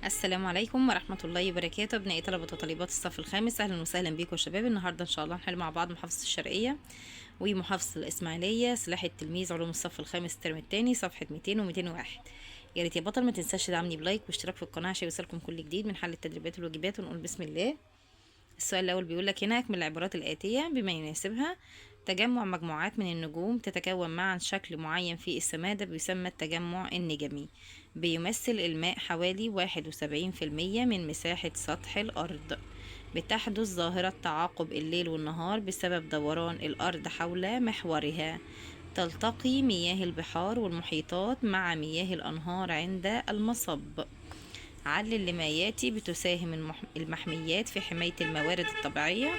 السلام عليكم ورحمة الله وبركاته. أبنائي طلبة وطالبات الصف الخامس، أهلا وسهلا بكم يا شباب. النهاردة إن شاء الله هنحل مع بعض محافظة الشرقية ومحافظة الإسماعيلية، سلاح التلميذ، علوم الصف الخامس الترم التاني، صفحة 200 و201. يا ريت يا بطل ما تنساش تدعمني بلايك واشتراك في القناة عشان يوصلكم كل جديد من حل التدريبات والواجبات. ونقول بسم الله. السؤال الأول بيقول لك هنا: أكمل العبارات الآتية بما يناسبها. تجمع مجموعات من النجوم تتكون معا شكل معين في السماء، ده بيسمى التجمع النجمي. بيمثل الماء حوالي 71% من مساحة سطح الأرض. بتحدث ظاهرة تعاقب الليل والنهار بسبب دوران الأرض حول محورها. تلتقي مياه البحار والمحيطات مع مياه الأنهار عند المصب. علل لما ياتي. بتساهم المحميات في حماية الموارد الطبيعية.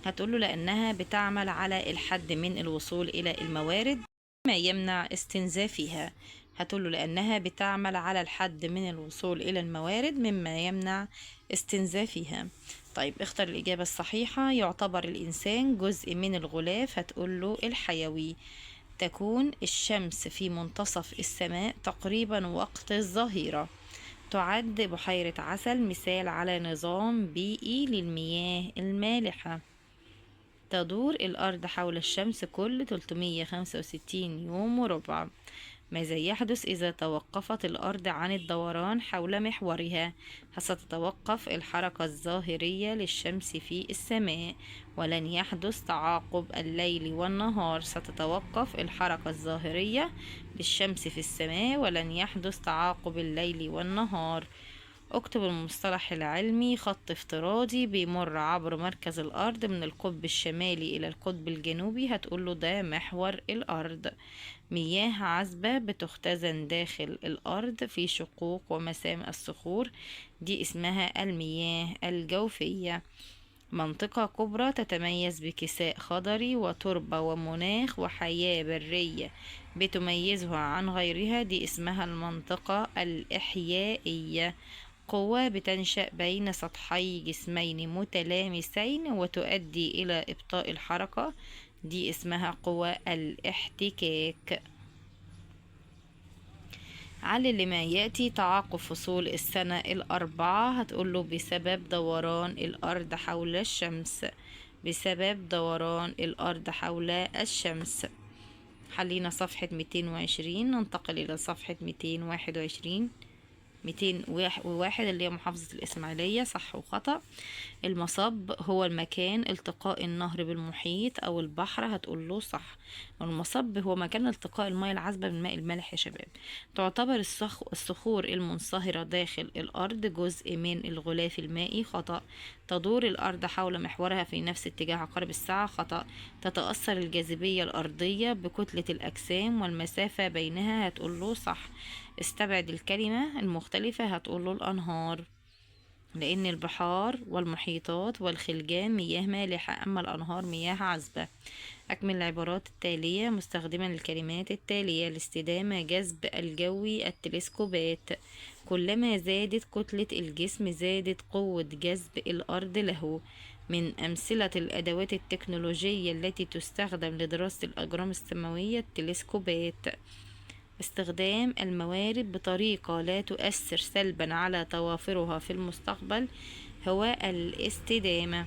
هتقوله لأنها بتعمل على الحد من الوصول إلى الموارد ما يمنع استنزافها. هتقوله لأنها بتعمل على الحد من الوصول إلى الموارد مما يمنع استنزافها. طيب اختر الإجابة الصحيحة. يعتبر الإنسان جزء من الغلاف. هتقوله الحيوي. تكون الشمس في منتصف السماء تقريبا وقت الظهيرة. تعد بحيرة عسل مثال على نظام بيئي للمياه المالحة. تدور الأرض حول الشمس كل 365 يوم وربع. ماذا يحدث إذا توقفت الأرض عن الدوران حول محورها؟ ستتوقف الحركة الظاهرية للشمس في السماء، ولن يحدث تعاقب الليل والنهار. ستتوقف الحركة الظاهرية للشمس في السماء، ولن يحدث تعاقب الليل والنهار. اكتب المصطلح العلمي. خط افتراضي بيمر عبر مركز الأرض من القطب الشمالي إلى القطب الجنوبي. هتقوله ده محور الأرض. مياه عذبة بتختزن داخل الأرض في شقوق ومسام الصخور، دي اسمها المياه الجوفية. منطقة كبرى تتميز بكساء خضري وتربة ومناخ وحياة برية بتميزها عن غيرها، دي اسمها المنطقة الإحيائية. قوة بتنشأ بين سطحي جسمين متلامسين وتؤدي إلى إبطاء الحركة، دي اسمها قوة الاحتكاك. علل لما يأتي. تعاقب فصول السنة الأربعة. هتقوله بسبب دوران الأرض حول الشمس. بسبب دوران الأرض حول الشمس. حلينا صفحة 220، ننتقل إلى صفحة 221. 201 اللي هي محافظة الإسماعيلية، صح وخطأ. المصب هو المكان التقاء النهر بالمحيط أو البحر. هتقوله صح. المصب هو مكان التقاء الماء العذبة بالماء المالح يا شباب. تعتبر الصخور المنصهرة داخل الأرض جزء من الغلاف المائي. خطأ. تدور الأرض حول محورها في نفس اتجاه عقارب الساعة. خطأ. تتأثر الجاذبية الأرضية بكتلة الأجسام والمسافة بينها. هتقوله صح. استبعد الكلمة المختلفة. هتقوله الأنهار، لأن البحار والمحيطات والخلجان مياه مالحة، أما الأنهار مياه عذبة. أكمل العبارات التالية مستخدما الكلمات التالية. الاستدامة، جذب الجوي، التلسكوبات. كلما زادت كتلة الجسم زادت قوة جذب الأرض له. من أمثلة الأدوات التكنولوجية التي تستخدم لدراسة الأجرام السماوية التلسكوبات. استخدام الموارد بطريقة لا تؤثر سلبا على توافرها في المستقبل هو الاستدامة.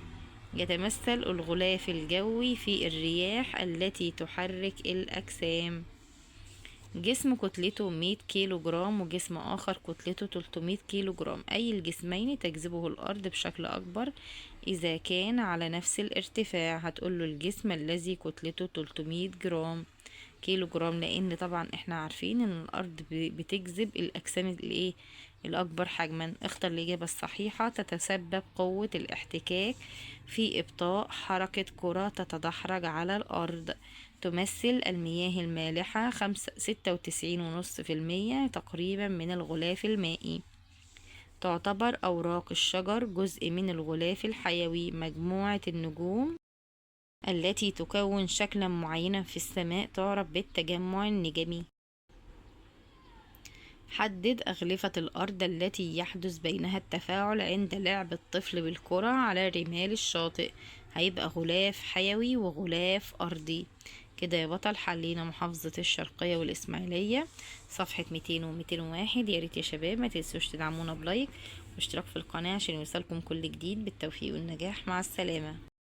يتمثل الغلاف الجوي في الرياح التي تحرك الأجسام. جسم كتلته 100 كيلو جرام وجسم آخر كتلته 300 كيلو جرام، أي الجسمين تجذبه الأرض بشكل أكبر إذا كان على نفس الارتفاع؟ هتقوله الجسم الذي كتلته 300 جرام كيلو جرام، لان طبعا احنا عارفين ان الارض بتجذب الاجسام الايه الاكبر حجما. اختر الاجابه الصحيحه. تتسبب قوه الاحتكاك في ابطاء حركه كره تتدحرج على الارض. تمثل المياه المالحه 96.5% تقريبا من الغلاف المائي. تعتبر أوراق الشجر جزء من الغلاف الحيوي. مجموعة النجوم التي تكون شكلا معينا في السماء تعرف بالتجمع النجمي. حدد أغلفة الأرض التي يحدث بينها التفاعل عند لعب الطفل بالكرة على رمال الشاطئ. هيبقى غلاف حيوي وغلاف أرضي. كده يا بطل حلينا محافظة الشرقية والإسماعيلية، صفحة 200 و201. يا ريت يا شباب ما تنسوش تدعمونا بلايك واشتراك في القناة عشان يوصلكم كل جديد. بالتوفيق والنجاح، مع السلامة.